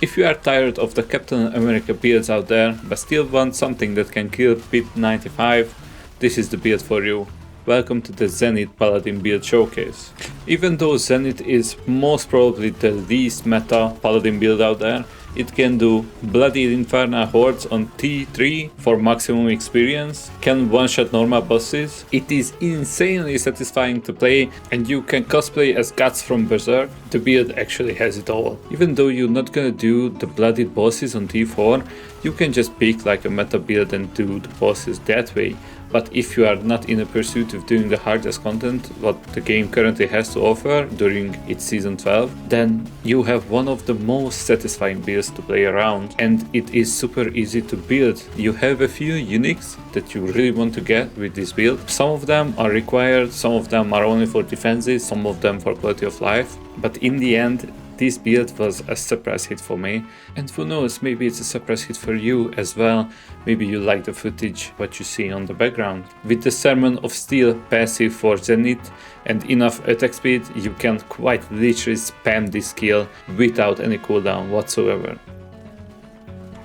If you are tired of the Captain America builds out there, but still want something that can kill Pit 95, this is the build for you. Welcome to the Zenith Paladin Build showcase. Even though Zenith is most probably the least meta Paladin build out there, it can do Bloody Infernal Hordes on T3 for maximum experience, can one-shot normal bosses, it is insanely satisfying to play, and you can cosplay as Guts from Berserk. The build actually has it all. Even though you're not gonna do the bloodied bosses on T4, you can just pick like a meta build and do the bosses that way. But if you are not in a pursuit of doing the hardest content what the game currently has to offer during its season 12, then you have one of the most satisfying builds to play around, and it is super easy to build. You have a few uniques that you really want to get with this build. Some of them are required, some of them are only for defenses, some of them for quality of life, but in the end this build was a surprise hit for me, and who knows, maybe it's a surprise hit for you as well. Maybe you like the footage, what you see on the background. With the Sermon of Steel passive for Zenith and enough attack speed, you can quite literally spam this skill without any cooldown whatsoever.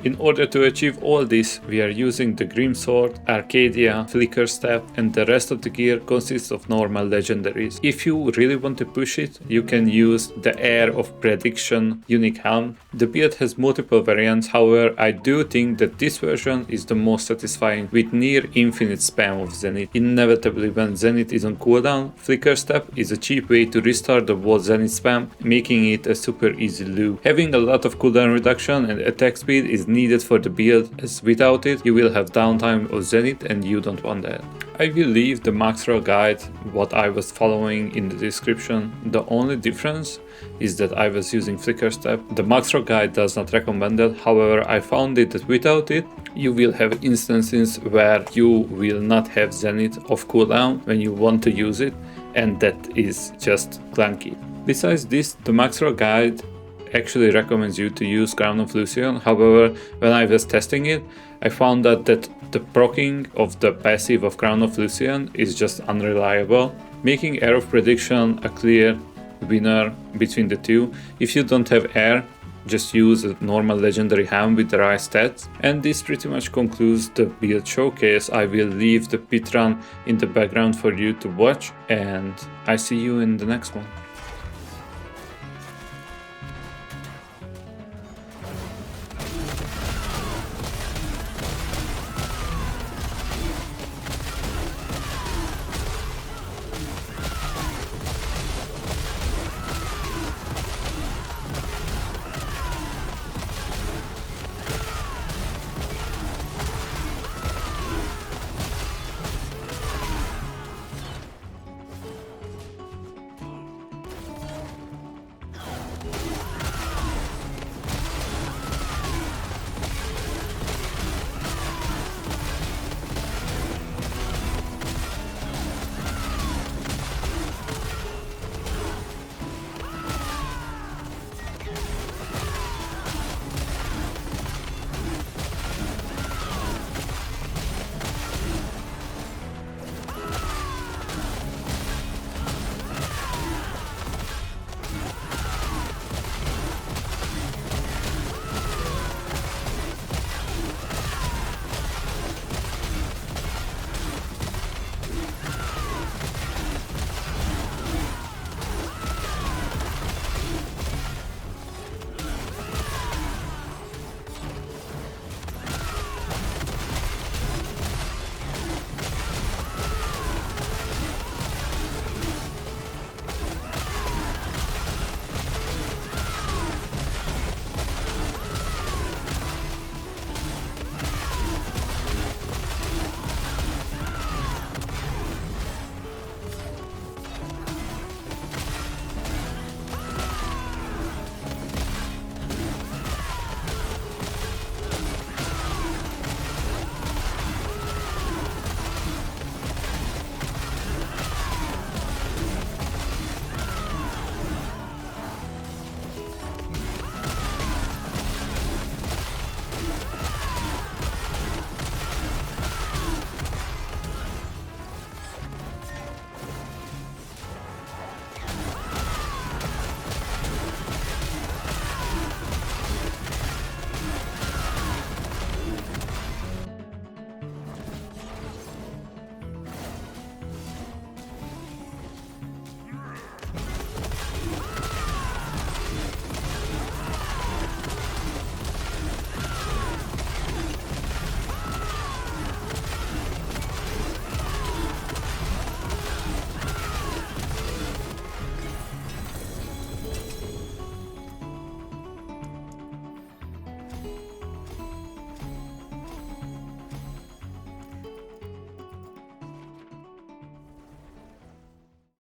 In order to achieve all this, we are using the Grimsword, Arcadia, Flickerstep, and the rest of the gear consists of normal legendaries. If you really want to push it, you can use the Heir of Prediction unique helm. The build has multiple variants, however I do think that this version is the most satisfying with near infinite spam of Zenith. Inevitably when Zenith is on cooldown, Flickerstep is a cheap way to restart the whole Zenith spam, making it a super easy loop. Having a lot of cooldown reduction and attack speed is needed for the build, as without it you will have downtime of Zenith and you don't want that. I will leave the Maxroll guide, what I was following, in the description. The only difference is that I was using Flickerstep. The Maxroll guide does not recommend that, however I found it that without it you will have instances where you will not have Zenith off cooldown when you want to use it, and that is just clunky. Besides this, the Maxroll guide actually recommends you to use Crown of Lucian. However, when I was testing it, I found that the proccing of the passive of Crown of Lucian is just unreliable, making Heir of Prediction a clear winner between the two. If you don't have Heir, just use a normal legendary helm with the right stats. And this pretty much concludes the build showcase. I will leave the pit run in the background for you to watch, and I see you in the next one.